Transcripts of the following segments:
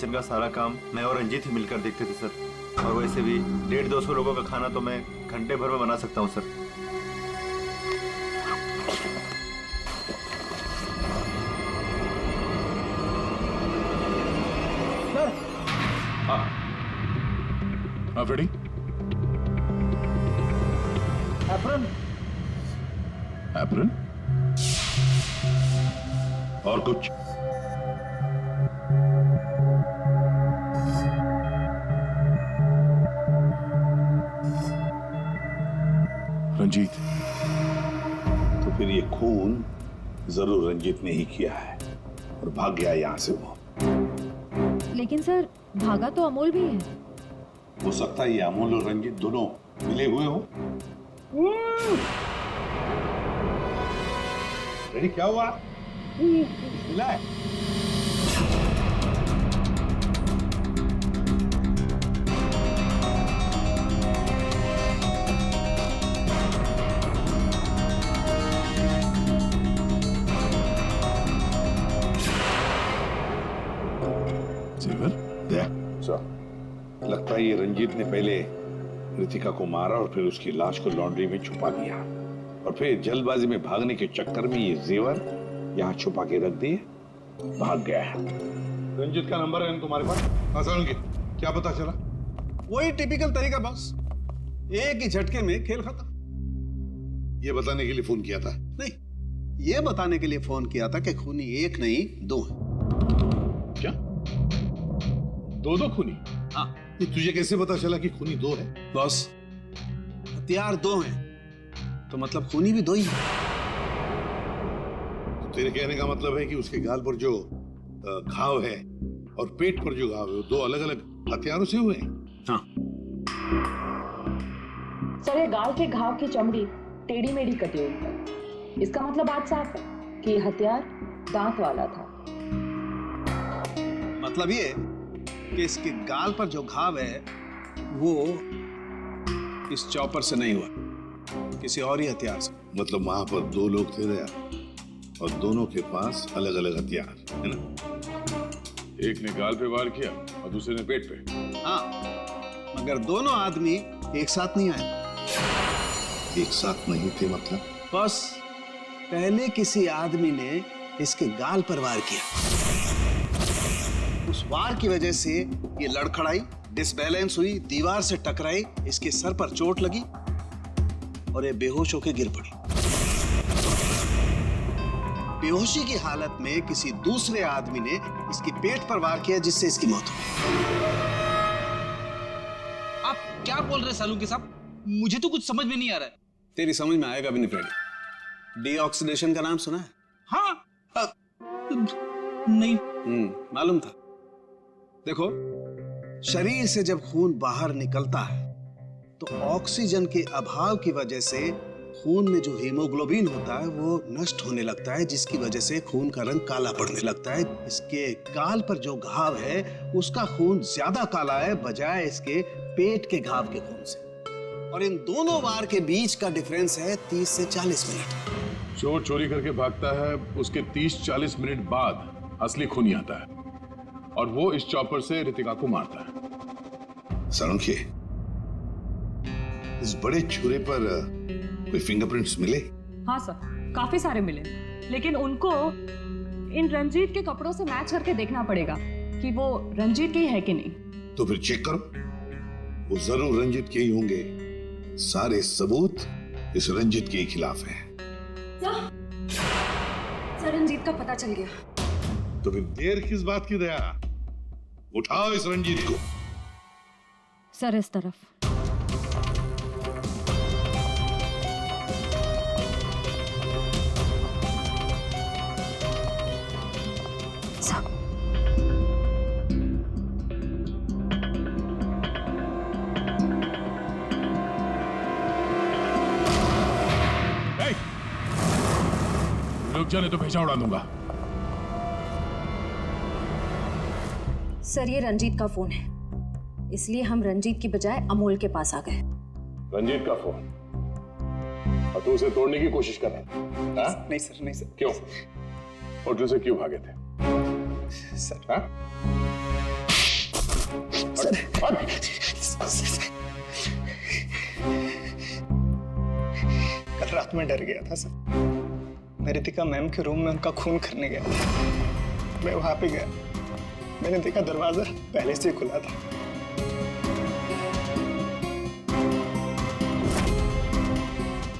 इनका सारा काम मैं और रंजीत ही मिलकर देखते थे सर। और वैसे भी 150-200 लोगों का खाना तो मैं घंटे भर में बना सकता हूँ सर। हाँ फ्रेडी, एप्रन एप्रन और कुछ? रंजीत, तो फिर ये खून जरूर रंजीत ने ही किया है और भाग गया यहां से वो। लेकिन सर, भागा तो अमोल भी है। हो सकता है ये अमोल और रंजीत दोनों मिले हुए हो। रेडी, क्या हुआ? मिला है? लगता है ये रंजीत ने पहले रितिका को मारा और फिर उसकी लाश को लॉन्ड्री में छुपा दिया और फिर जल्दबाजी में भागने के चक्कर में ये जेवर यहाँ छुपा के रख दिए, भाग गया है। रंजीत का नंबर है तुम्हारे पास? आसान की क्या पता चला? वही टिपिकल तरीका बस, एक ही झटके में खेल खत्म। ये बताने के लिए फोन किया था? नहीं, ये बताने के लिए फोन किया था कि खूनी एक नहीं दो है। क्या? दो खूनी? हाँ। ये तुझे कैसे पता चला कि खूनी दो है? बॉस, हथियार दो हैं तो मतलब खूनी भी दो ही है। तो तेरे कहने का मतलब है कि उसके गाल पर जो घाव है और पेट पर जो घाव है वो दो अलग अलग हथियारों से हुए हैं? हाँ। सर, ये गाल के घाव की चमड़ी टेढ़ी मेढ़ी कटी हुई है। इसका मतलब बात साफ है कि हथियार दांत वाला था। मतलब ये कि इसके गाल पर जो घाव है वो इस चॉपर से नहीं हुआ, किसी और ही हथियार से। मतलब वहां पर दो लोग थे दया और दोनों के पास अलग अलग हथियार है ना? एक ने गाल पे वार किया और दूसरे ने पेट पे। हाँ, मगर दोनों आदमी एक साथ नहीं आए। एक साथ नहीं थे मतलब? बस पहले किसी आदमी ने इसके गाल पर वार किया, उस वार की वजह से ये लड़खड़ाई, डिसबैलेंस हुई, दीवार से टकराई, इसके सर पर चोट लगी और ये बेहोश होकर गिर पड़ी। बेहोशी की हालत में किसी दूसरे आदमी ने इसके पेट पर वार किया जिससे इसकी मौत हो गई। आप क्या बोल रहे सालू के साहब? मुझे तो कुछ समझ में नहीं आ रहा है। तेरी समझ में आएगा भी नहीं फ्रेडी। डीऑक्सीडेशन का नाम सुना है? हाँ, नहीं। मालूम था। देखो, शरीर से जब खून बाहर निकलता है तो ऑक्सीजन के अभाव की वजह से खून में जो हीमोग्लोबिन होता है वो नष्ट होने लगता है, जिसकी वजह से खून का रंग काला पड़ने लगता है। इसके गाल पर जो घाव है उसका खून ज्यादा काला है बजाय इसके पेट के घाव के खून से। और इन दोनों वार के बीच का डिफरेंस है 30 से 40 मिनट। चोर चोरी करके भागता है, उसके 30-40 मिनट बाद असली खूनी आता है और वो इस चॉपर से रितिका को मारता है। सालुंखे, इस बड़े छुरे पर कोई फिंगरप्रिंट्स मिले? हाँ सर, काफी सारे मिले, लेकिन उनको इन रंजीत के कपड़ों से मैच करके देखना पड़ेगा कि वो रंजीत के ही है कि नहीं। तो फिर चेक करो, वो जरूर रंजीत के ही होंगे। सारे सबूत इस रंजीत के खिलाफ हैं। सर, रंजीत का पता चल गया। तो फिर देर किस बात की दया? उठाओ इस रंजीत को। सर, इस तरफ। रुक जाने तो भेजा उड़ा दूंगा। सर, ये रंजीत का फोन है, इसलिए हम रंजीत की बजाय अमोल के पास आ गए। रंजीत का फोन? और तू उसे तोड़ने की कोशिश कर रहा था? नहीं सर, नहीं सर। क्यों? होटल से क्यों भागे थे? सर, हाँ? कल रात में डर गया था सर। मैं रितिका मैम के रूम में उनका खून करने गया था। मैं वहां पे गया, मैंने देखा दरवाजा पहले से खुला था।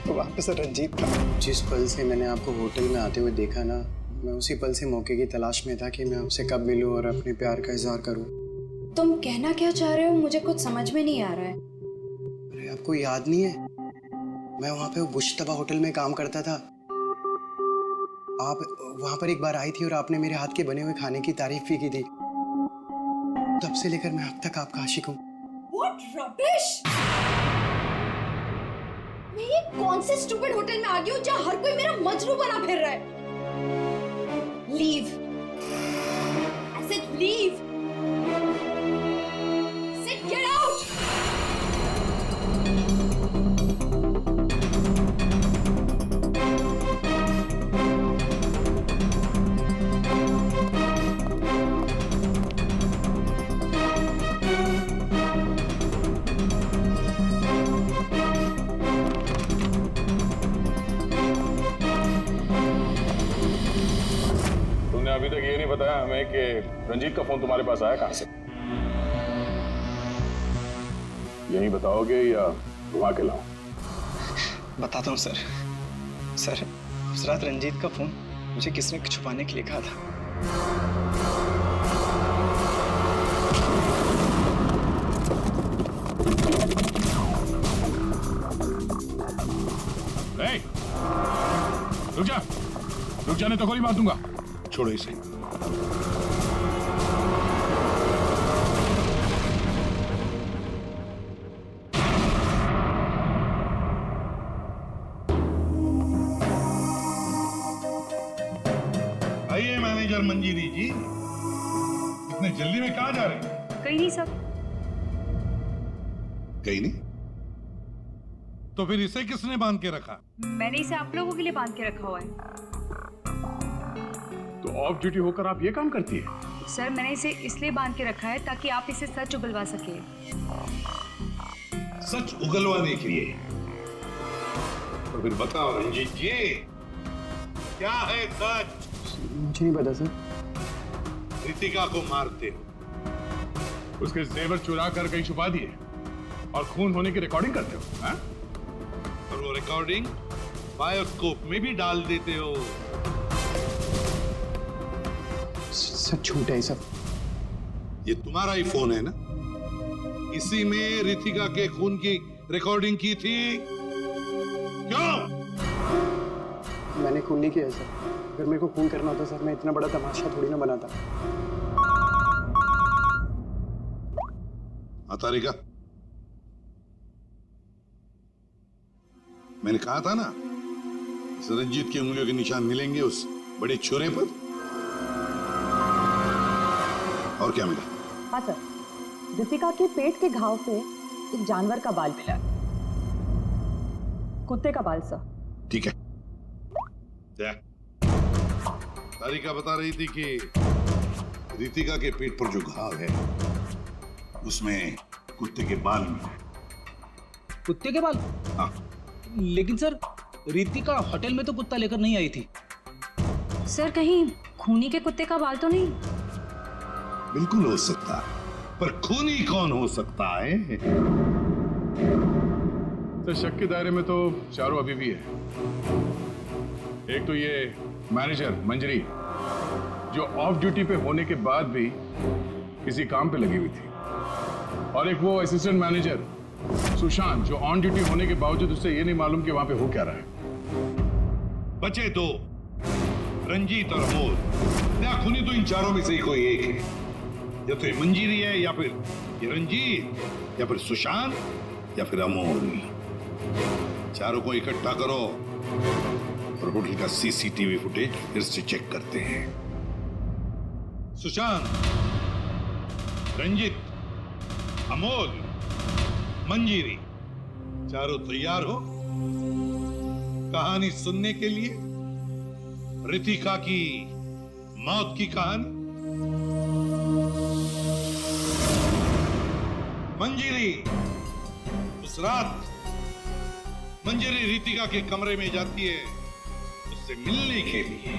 तो वहां पे सर रंजीत था। जिस पल से मैंने आपको होटल में आते हुए देखा ना, मैं उसी पल से मौके की तलाश में था कि मैं आपसे कब मिलूं और अपने प्यार का इजहार करूं। तुम कहना क्या चाह रहे हो, मुझे कुछ समझ में नहीं आ रहा है। अरे आपको याद नहीं है, मैं वहां पे वो बुश्तबा होटल में काम करता था। आप वहां पर एक बार आई थी और आपने मेरे हाथ के बने हुए खाने की तारीफ भी की थी। तब से लेकर मैं अब तक आपका आशिक हूँ। What rubbish! मैं ये कौन से स्टूपिड होटल में आ गई हूँ जहाँ हर कोई मेरा मजनू बना फिर रहा है? Leave. I said leave. I said get out. तुमने अभी तक ये नहीं बताया हमें कि रंजीत का फोन तुम्हारे पास आया कहां से? यही बताओगे या घुमा के लाओ? बताता हूँ सर। सर, उस रात रंजीत का फोन मुझे किसने छुपाने के लिए कहा था। रुक जाने तो गोली मार दूंगा। छोड़ो इसे। आइए मैनेजर मंजीरी जी, इतने जल्दी में कहाँ जा रहे हैं? कहीं नहीं सर। कहीं नहीं? तो फिर इसे किसने बांध के रखा? मैंने इसे आप लोगों के लिए बांध के रखा हुआ है। तो ऑफ ड्यूटी होकर आप ये काम करती है? सर, मैंने इसे इसलिए बांध के रखा है ताकि आप इसे सच उगलवा सके। सच उगलवाने के लिए? तो फिर बताओ रंजीत जी, क्या है सच? मुझे नहीं पता सर। रितिका को मारते हो, उसके जेवर चुरा कर कहीं छुपा दिए और खून होने की रिकॉर्डिंग करते हो, हाँ? और वो रिकॉर्डिंग बायोस्कोप में भी डाल देते हो। सच झूठ है सब। ये तुम्हारा ही फोन है ना? इसी में रितिका के खून की रिकॉर्डिंग की थी। क्यों? मैंने खून नहीं किया सर। अगर मेरे को खून करना होता सर, मैं इतना बड़ा तमाशा थोड़ी ना बनाता। हाँ तारिका, मैंने कहा था ना, इस रंजीत की उंगलियों के निशान मिलेंगे उस बड़े छोरे पर। और क्या मिला? हाँ सर, रितिका के पेट के घाव से एक जानवर का बाल मिला। कुत्ते का बाल सर। ठीक है। तारिका बता रही थी कि रितिका के पेट पर जो घाव है उसमें कुत्ते के बाल मिले। कुत्ते के बाल? हाँ। लेकिन सर, रितिका होटल में तो कुत्ता लेकर नहीं आई थी। सर, कहीं खूनी के कुत्ते का बाल तो नहीं? बिल्कुल हो सकता है, पर खूनी कौन हो सकता है? तो शक के दायरे में तो चारों अभी भी है। एक तो ये मैनेजर मंजरी, जो ऑफ ड्यूटी पे होने के बाद भी किसी काम पे लगी हुई थी, और एक वो असिस्टेंट मैनेजर सुशांत, जो ऑन ड्यूटी होने के बावजूद उसे ये नहीं मालूम कि वहां पे हो क्या रहा है। बचे दो, रंजीत और अमोल। या खूनी तो इन चारों में से ही कोई एक है। या तो ये मंजीरी है, या फिर ये रंजीत, या फिर सुशांत, या फिर अमोल। चारों को इकट्ठा करो और होटल का सीसीटीवी फुटेज फिर से चेक करते हैं। सुशांत, रंजीत, अमोल, मंजीरी, चारों तैयार हो कहानी सुनने के लिए? रितिका की मौत की कहानी। मंजिरी उस रात मंजिरी रितिका के कमरे में जाती है उससे मिलने के लिए।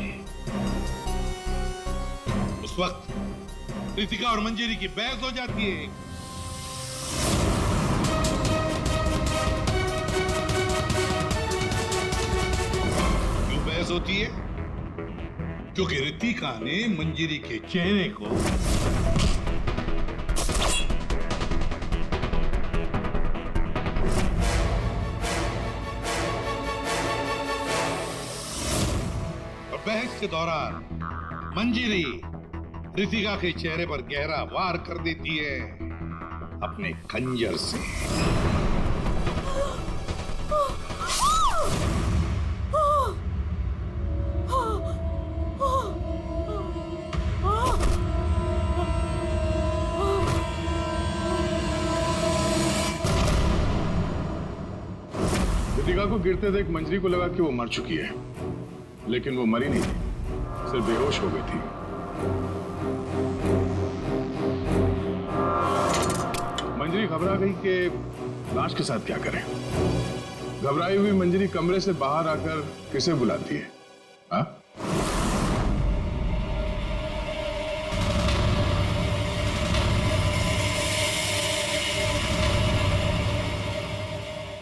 उस वक्त रितिका और मंजिरी की बहस हो जाती है। क्यों बहस होती है? क्योंकि रितिका ने मंजिरी के चेहरे को बहस के दौरान मंजिरी रितिका के चेहरे पर गहरा वार कर देती है अपने खंजर से। रितिका को गिरते देख मंजरी को लगा कि वो मर चुकी है, लेकिन वो मरी नहीं थी, सिर्फ बेहोश हो गई थी। मंजरी घबरा गई कि लाश के साथ क्या करें। घबराई हुई मंजरी कमरे से बाहर आकर किसे बुलाती है? हाँ?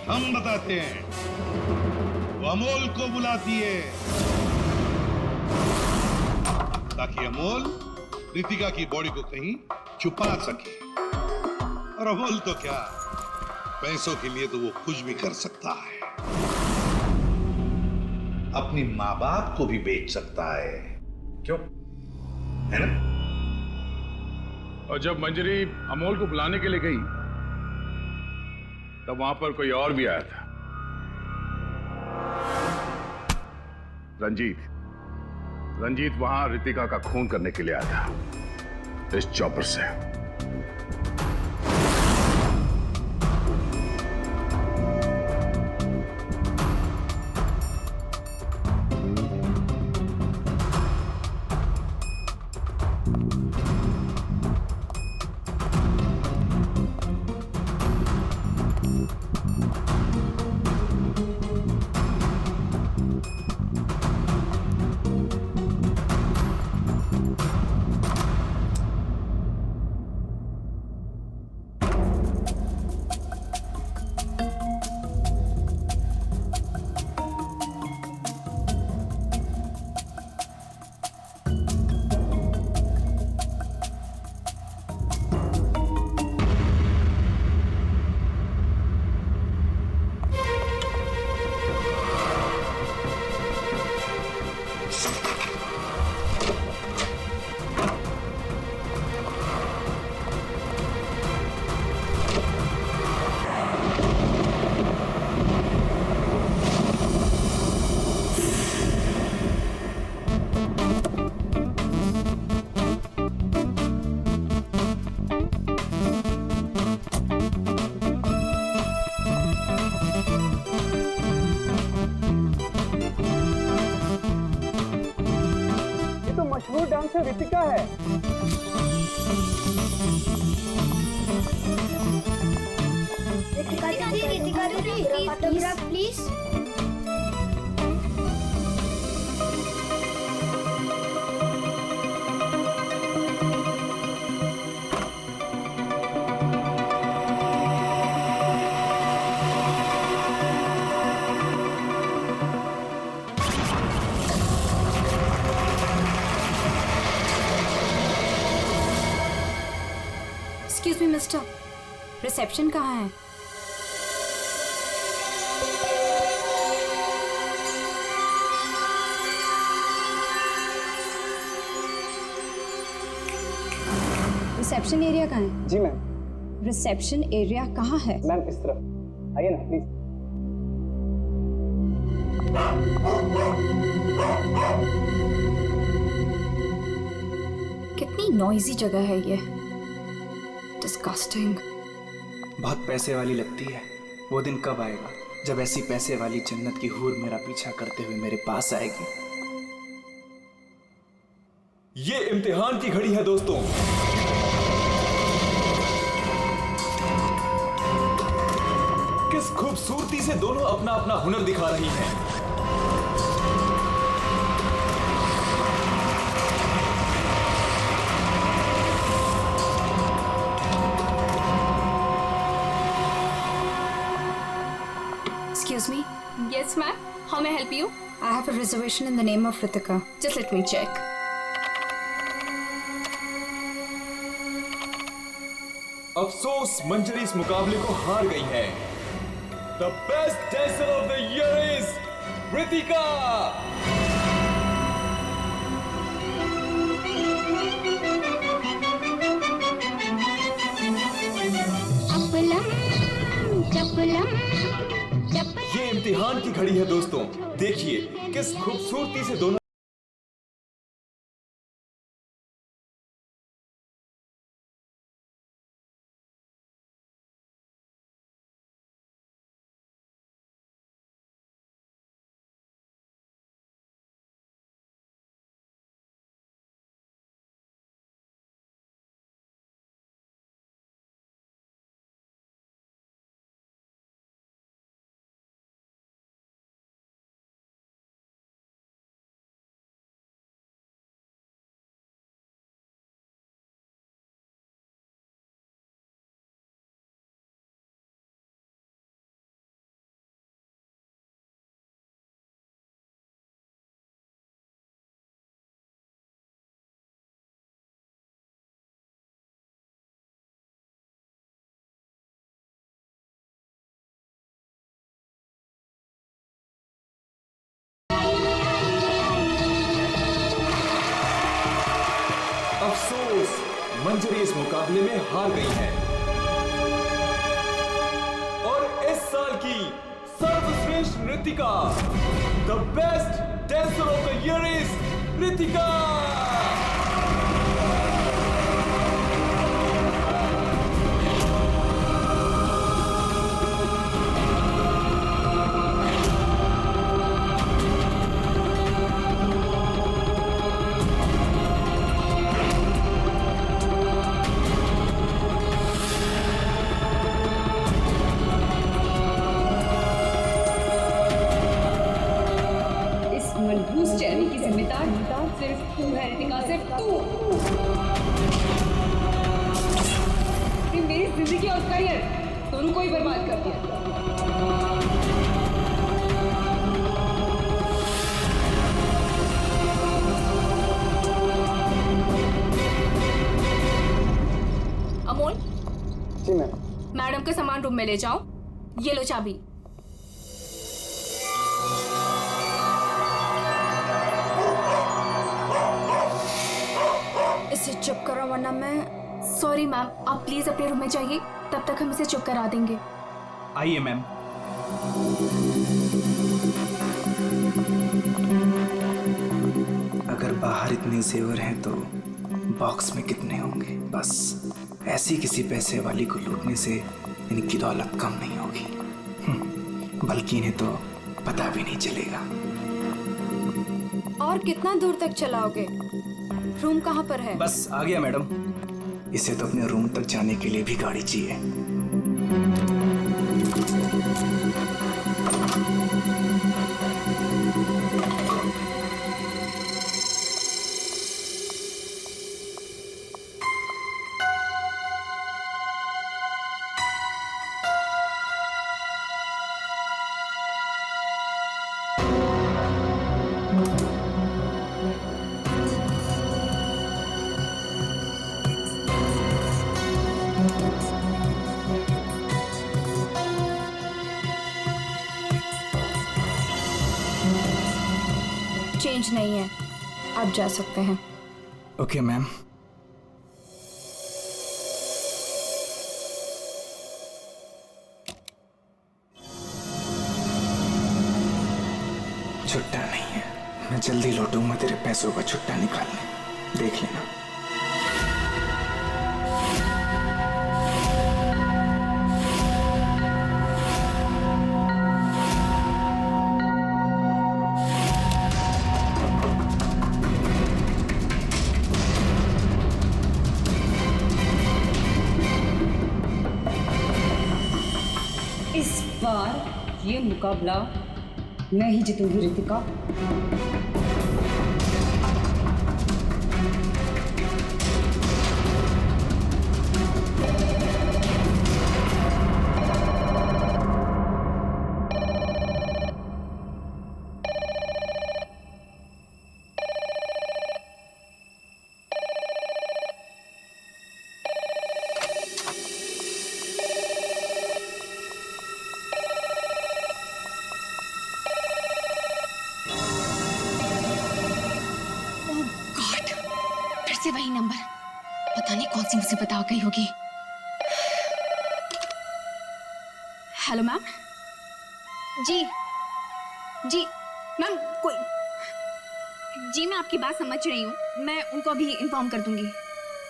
हम बताते हैं, वो अमोल को बुलाती है ताकि अमोल रितिका की बॉडी को कहीं छुपा सके। और अमोल तो क्या, पैसों के लिए तो वो कुछ भी कर सकता है, अपनी मां बाप को भी बेच सकता है। क्यों, है ना? और जब मंजरी अमोल को बुलाने के लिए गई तब वहां पर कोई और भी आया था। रंजीत वहां रितिका का खून करने के लिए आया था इस चॉपर से। मशहूर डांसर रितिका है। Ritika please. Excuse me mister, reception कहाँ है? रिसेप्शन एरिया कहाँ है? जी मैम। रिसेप्शन एरिया कहाँ है? मैम इस तरफ आइए ना प्लीज। कितनी नॉइजी जगह है ये, डिस्गस्टिंग। बहुत पैसे वाली लगती है। वो दिन कब आएगा जब ऐसी पैसे वाली जन्नत की हूर मेरा पीछा करते हुए मेरे पास आएगी। ये इम्तिहान की घड़ी है दोस्तों। जिसे दोनों अपना अपना हुनर दिखा रही हैं। Excuse me. Yes, ma'am. How may I help you? I have a reservation in the name of Ritika. Just let me check. अफसोस मंजरी इस मुकाबले को हार गई है। The best dancer of the year is Ritika. ये इम्तिहान की घड़ी है दोस्तों। देखिए किस खूबसूरती से दोनों अफसोस मंजरी इस मुकाबले में हार गई है और इस साल की सर्वश्रेष्ठ नृत्यिका the best dancer of the year is Ritika. मनहूस चेहरे की जिम्मेदार सिर्फ तू है रितिका, सिर्फ तू। मेरी जिंदगी और करियर दोनों को ही बर्बाद कर दिया। अमोल। जी मैम। मैडम के सामान रूम में ले जाओ। ये लो चाबी। इसे चुप करो वरना मैं। सॉरी मैम, आप प्लीज अपने रूम में जाइए, तब तक हम इसे चुप करा देंगे। आइए मैम। अगर बाहर इतने जेवर हैं तो बॉक्स में कितने होंगे। बस ऐसी किसी पैसे वाली को लूटने से इनकी दौलत कम नहीं होगी, बल्कि इन्हें तो पता भी नहीं चलेगा। और कितना दूर तक चलाओगे? रूम कहाँ पर है? बस आ गया मैडम। इसे तो अपने रूम तक जाने के लिए भी गाड़ी चाहिए। चेंज नहीं है, आप जा सकते हैं। Okay ma'am. छुट्टा नहीं है, मैं जल्दी लौटूंगा तेरे पैसों का छुट्टा निकालने, देख लेना। ये मुकाबला मैं ही जीतूंगी रितिका। से वही नंबर, पता नहीं कौन सी मुसीबत आ गई होगी। Hello ma'am. जी जी मैम, कोई जी, मैं आपकी बात समझ रही हूँ, मैं उनको अभी इन्फॉर्म कर दूंगी।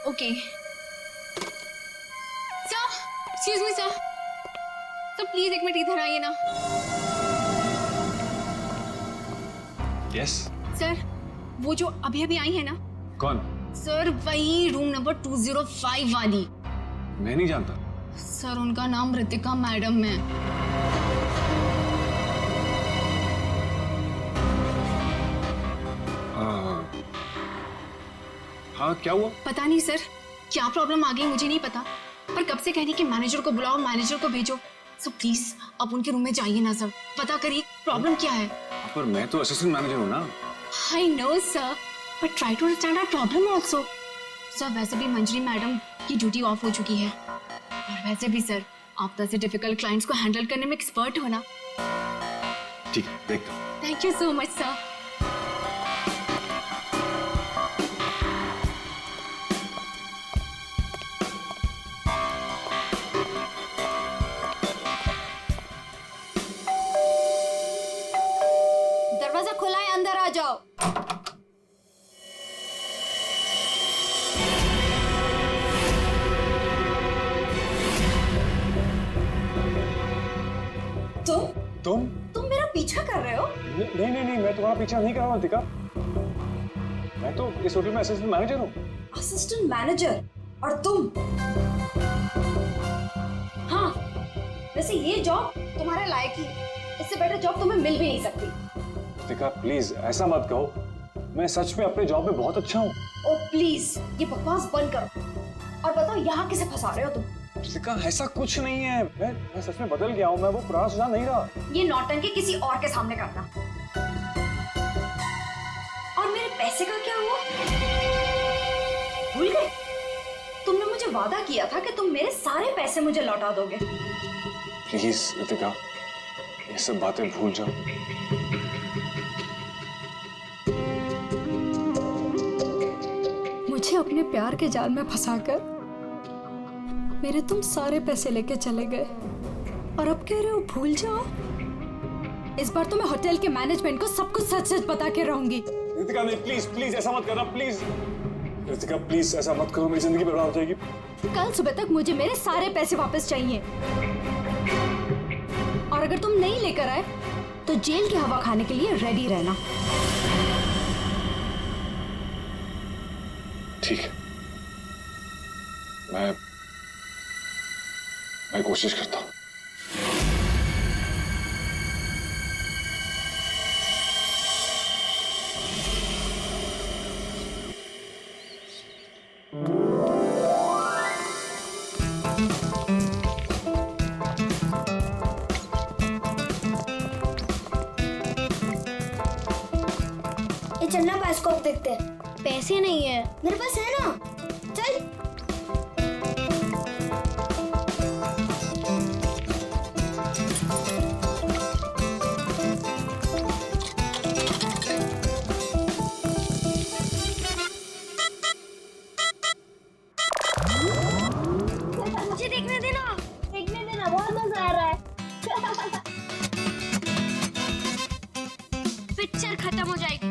Okay sir, excuse me sir, please एक मिनट इधर आइए ना। यस सर, वो जो अभी अभी आई है ना। कौन? सर वही रूम नंबर 205 वाली। मैं नहीं जानता सर, उनका नाम रितिका मैडम है। हाँ, क्या हुआ? पता नहीं सर, क्या प्रॉब्लम आ गई मुझे नहीं पता, पर कब से कहने कि मैनेजर को बुलाओ, मैनेजर को भेजो। सर प्लीज आप उनके रूम में जाइए ना सर, पता करिए प्रॉब्लम क्या है। पर मैं तो असिस्टेंट मैनेजर हूँ ना। I know sir, but try to understand our problem also. Sir वैसे भी मंजरी मैडम की ड्यूटी ऑफ हो चुकी है, और वैसे भी सर आप तो ऐसे डिफिकल्ट क्लाइंट्स को हैंडल करने में एक्सपर्ट हो ना। ठीक है, देखता हूँ। Thank you so much sir. दरवाजा खुला है, अंदर आ जाओ। तुम मेरा पीछा कर रहे हो? नहीं, मैं तुम्हारा पीछा नहीं कर रहा हूँ रितिका। मैं तो इस होटल में असिस्टेंट मैनेजर हूँ। Assistant manager? और तुम? हाँ, वैसे ये जॉब तुम्हारे लायक ही, इससे बेटर जॉब तुम्हें मिल भी नहीं सकती। रितिका प्लीज ऐसा मत कहो, मैं सच में अपने जॉब में बहुत अच्छा हूँ। ओ प्लीज ये बकवास बंद करो और बताओ यहाँ किसे फंसा रहे हो तुम? रितिका ऐसा कुछ नहीं है, मैं सच में बदल गया हूँ, मैं वो पुराना सुजान नहीं रहा। ये नौटंकी किसी और के सामने करना। और मेरे पैसे का क्या हुआ? भूल गए? तुमने मुझे वादा किया था कि तुम मेरे सारे पैसे मुझे लौटा दोगे। प्लीज रितिका ये सब बातें भूल जाओ। मुझे अपने प्यार के जाल में फंसाकर मेरे तुम सारे पैसे लेके चले गए, और अब कह रहे हो भूल जाओ। इस बार तो मैं होटल के मैनेजमेंट को सब कुछ सच सच बता के रहूंगी। रितिका नहीं, प्लीज ऐसा मत करना, प्लीज रितिका, प्लीज ऐसा मत करो, मेरी जिंदगी बर्बाद हो जाएगी। कल सुबह तक मुझे मेरे सारे पैसे वापस चाहिए, और अगर तुम नहीं लेकर आए तो जेल की हवा खाने के लिए रेडी रहना। ठीक है, मैं कोशिश करता हूँ। ये चलना बाइस्कोप देखते हैं। पैसे नहीं है मेरे पास, है ना? चल। मुझे देखने देना, बहुत मजा आ रहा है। पिक्चर खत्म हो जाएगी।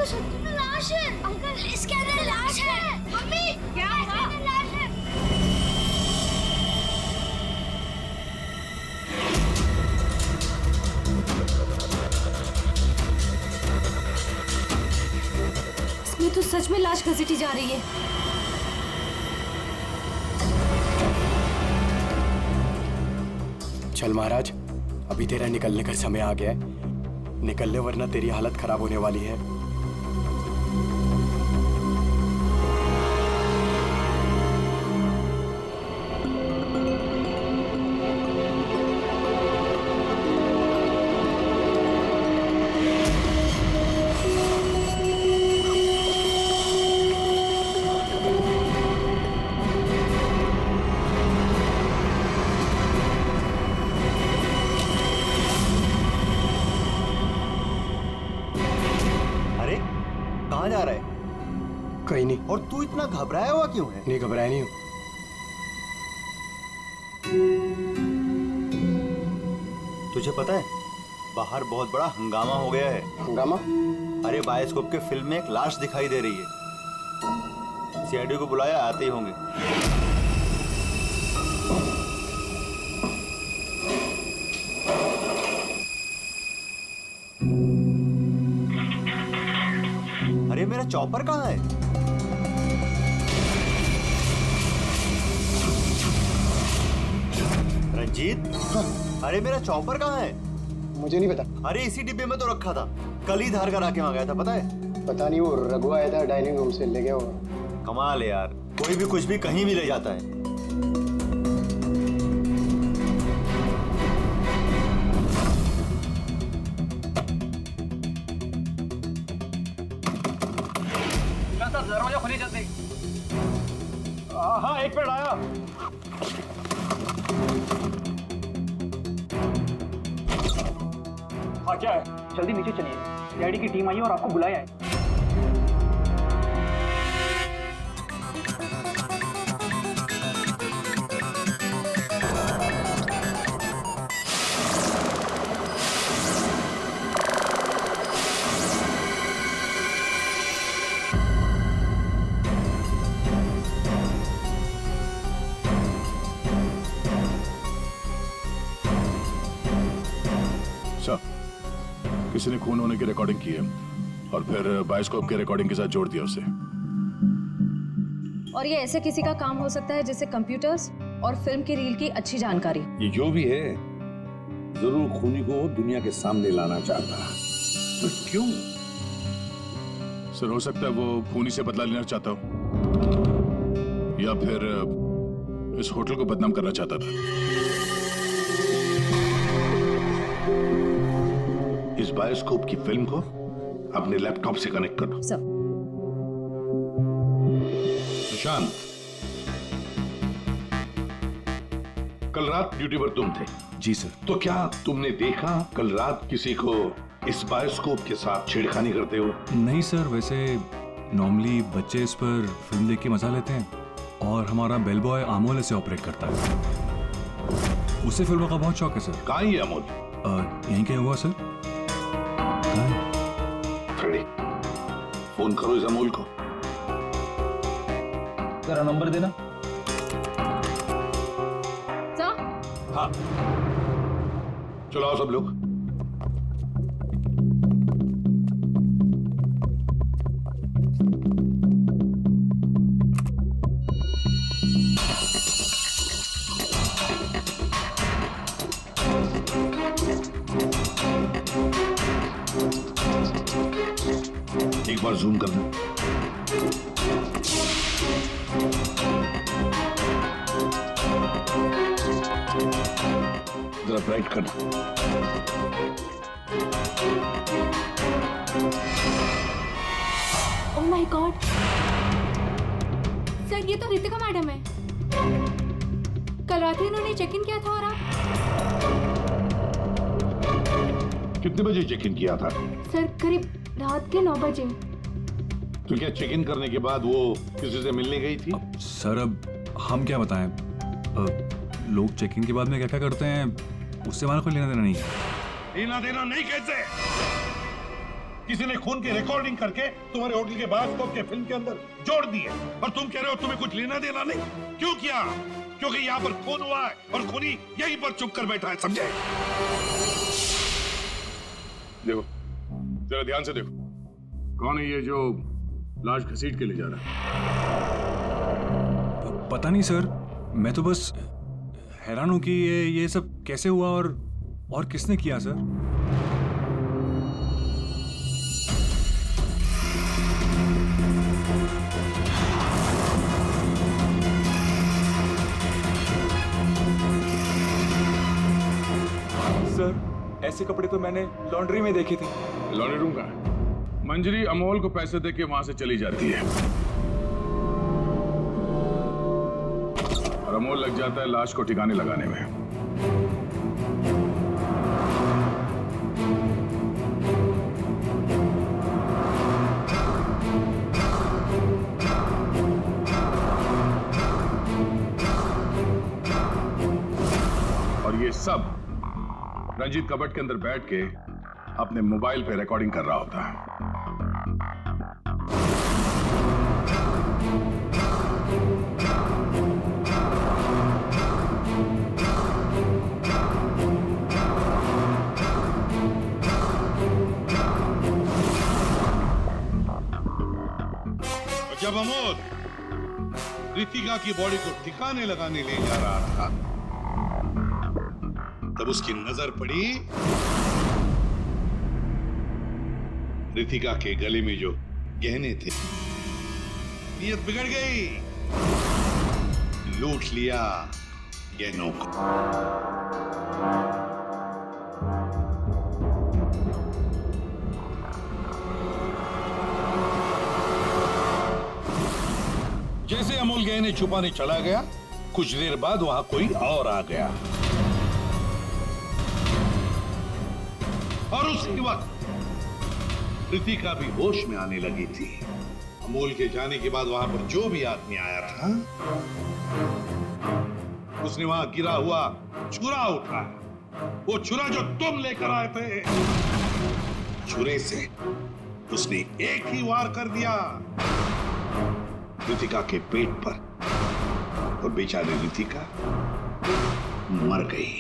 तो सच में लाश है। अंकल इसके अंदर लाश है। मम्मी क्या हुआ? लाश है। इसमें तो सच में लाश घसीटी जा रही है। चल महाराज, अभी तेरा निकलने का समय आ गया है। निकल ले वरना तेरी हालत खराब होने वाली है। कहाँ जा रहा है? कहीं नहीं। और तू इतना घबराया हुआ क्यों है? नहीं, घबराया नहीं हूँ। तुझे पता है बाहर बहुत बड़ा हंगामा हो गया है। हंगामा? अरे बायोस्कोप के फिल्म में एक लाश दिखाई दे रही है। सीआईडी को बुलाया, आते ही होंगे। अरे मेरा चॉपर कहाँ है? रंजीत, अरे मेरा चॉपर कहाँ है? मुझे नहीं पता। अरे इसी डिब्बे में तो रखा था, कल ही धार कर आके वहाँ गया था, पता है? पता नहीं, वो रघु आया था डाइनिंग रूम से, ले गया होगा। कमाल है यार, कोई भी कुछ भी कहीं भी ले जाता है। दरवाजा खोलिए जल्दी। हाँ, एक मिनट आया। हाँ क्या है? जल्दी नीचे चलिए, सीआईडी की टीम आई है और आपको बुलाया है। किसी ने खून होने की रिकॉर्डिंग की है और फिर बायोस्कोप के रिकॉर्डिंग के साथ जोड़ दिया उसे। और ये ऐसे किसी का काम हो सकता है जिसे कंप्यूटर्स और फिल्म की रील की अच्छी जानकारी। ये जो भी है जरूर खूनी को दुनिया के सामने लाना चाहता है। तो क्यों? सर, हो सकता है वो खूनी से बदला लेना चाहता हो या फिर इस होटल को बदनाम करना चाहता था। इस बायोस्कोप की फिल्म को अपने लैपटॉप से कनेक्ट करो। सुशांत, कल रात ड्यूटी पर तुम थे? जी सर। तो क्या तुमने देखा कल रात किसी को इस बायोस्कोप के साथ छेड़खानी करते हो? नहीं सर, वैसे नॉर्मली बच्चे इस पर फिल्म देख के मजा लेते हैं और हमारा बेल बॉय अमोल इसे ऑपरेट करता है। उसे फिल्मों का बहुत शौक है सर। कहाँ है अमोल? यहीं कहीं हुआ सर। फ्रेडी, फोन करो इस अमोल को। जरा नंबर देना। हाँ, चलो आओ सब लोग। एक बार जूम करना। जरा ब्राइट करना। ओह माय गॉड सर, ये तो रितिका मैडम है। कल रात ही इन्होंने चेक इन किया था। और आप? कितने बजे चेक इन किया था? सर करीब रात के 9 बजे। तो क्या चेक इन करने के बाद वो किसी से मिलने गई थी? सर अब हम क्या बताएं, लोग चेक इन के बाद में क्या क्या करते हैं उससे हमारा कोई लेना देना नहीं है। लेना देना नहीं कैसे? किसी ने खून की रिकॉर्डिंग करके तुम्हारे होटल के बायोस्कोप के फिल्म के अंदर जोड़ दी है, और तुम कह रहे हो तुम्हें कुछ लेना देना नहीं। क्यों किया? क्योंकि यहाँ पर खून हुआ है और खूनी यहीं पर चुप कर बैठा है, समझे? देखो, जरा ध्यान से देखो, कौन है ये जो लाश घसीट के ले जा रहा है? पता नहीं सर, मैं तो बस हैरान हूं कि ये सब कैसे हुआ और किसने किया सर। सर, ऐसे कपड़े तो मैंने लॉन्ड्री में देखे थे। लॉन्ड्री रूम का है। मंजरी अमोल को पैसे देके वहां से चली जाती है और अमोल लग जाता है लाश को ठिकाने लगाने में। और ये सब रंजीत कबट के अंदर बैठ के अपने मोबाइल पे रिकॉर्डिंग कर रहा होता है। जब अमोल रितिका की बॉडी को ठिकाने लगाने ले जा रहा था, तब उसकी नजर पड़ी रितिका के गले में जो गहने थे। नीयत बिगड़ गई, लूट लिया गहनों को। जैसे अमोल गहने छुपाने चला गया, कुछ देर बाद वहां कोई और आ गया और उसी वक्त रितिका भी होश में आने लगी थी। अमोल के जाने के बाद वहां पर जो भी आदमी आया था, उसने वहां गिरा हुआ छुरा उठाया। वो छुरा जो तुम लेकर आए थे, छुरे से उसने एक ही वार कर दिया रितिका के पेट पर, और बेचारी रितिका मर गई।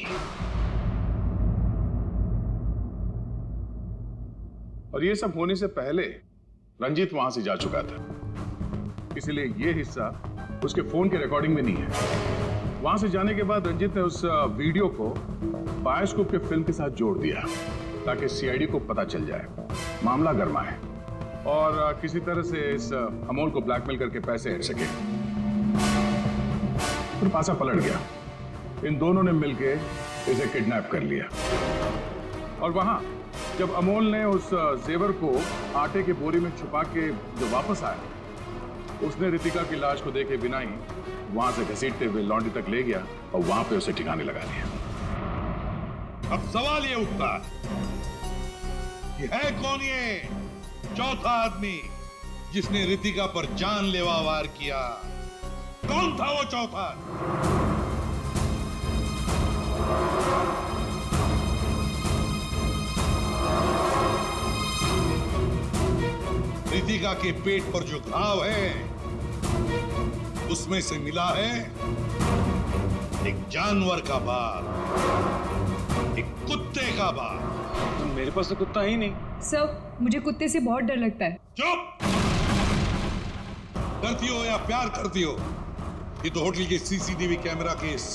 और ये सब होने से पहले रंजीत वहां से जा चुका था, इसलिए ये हिस्सा उसके फोन के रिकॉर्डिंग में नहीं है। वहां से जाने के बाद रंजीत ने उस वीडियो को बायोस्कोप के फिल्म के साथ जोड़ दिया ताकि सीआईडी को पता चल जाए, मामला गर्मा है और किसी तरह से इस अमोल को ब्लैकमेल करके पैसे हट सके। फिर पासा पलट गया, इन दोनों ने मिलके इसे किडनैप कर लिया। और वहां जब अमोल ने उस जेवर को आटे के बोरी में छुपा के जो वापस आया, उसने रितिका की लाश को देखे बिना ही वहां से घसीटते हुए लॉन्ड्री तक ले गया और वहां पे उसे ठिकाने लगा दिया। अब सवाल ये उठता कि है कौन ये चौथा आदमी जिसने रितिका पर जानलेवा वार किया? कौन था वो चौथा? रितिका के पेट पर जो घाव है, उसमें से मिला है एक जानवर का बाल, एक कुत्ते का बाल। तो मेरे पास तो कुत्ता ही नहीं। सर, मुझे कुत्ते से बहुत डर लगता है। चुप! डरती हो या प्यार करती हो, ये तो होटल के सीसीटीवी कैमरा के इस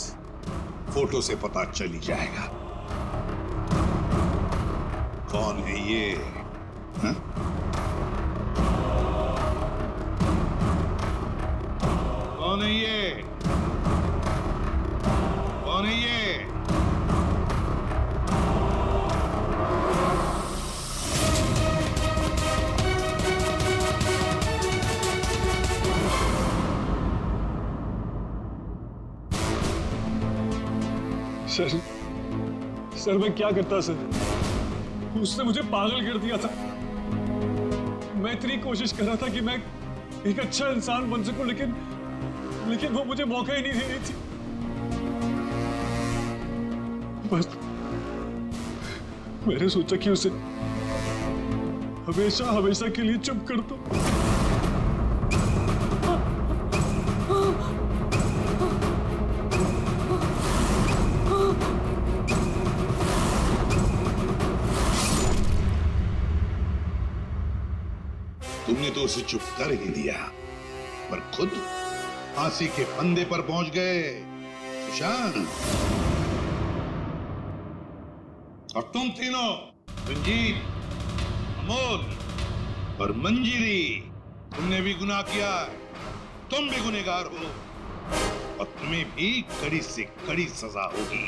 फोटो से पता चल ही जाएगा कौन है ये। हा? कौन है ये? कौन है ये? सर मैं क्या करता सर? उसने मुझे पागल कर दिया था। मैं इतनी कोशिश कर रहा था कि मैं एक अच्छा इंसान बन सकूं, लेकिन वो मुझे मौका ही नहीं दे रही थी। बस मैंने सोचा कि हमेशा हमेशा के लिए चुप कर दो। तुमने तो उसे चुप कर ही दिया, पर खुद फांसी के फंदे पर पहुंच गए सुशांत। और तुम तीनों, रंजीत, अमोल और मंजीरी, तुमने भी गुनाह किया है। तुम भी गुनहगार हो और तुम्हें भी कड़ी से कड़ी सजा होगी।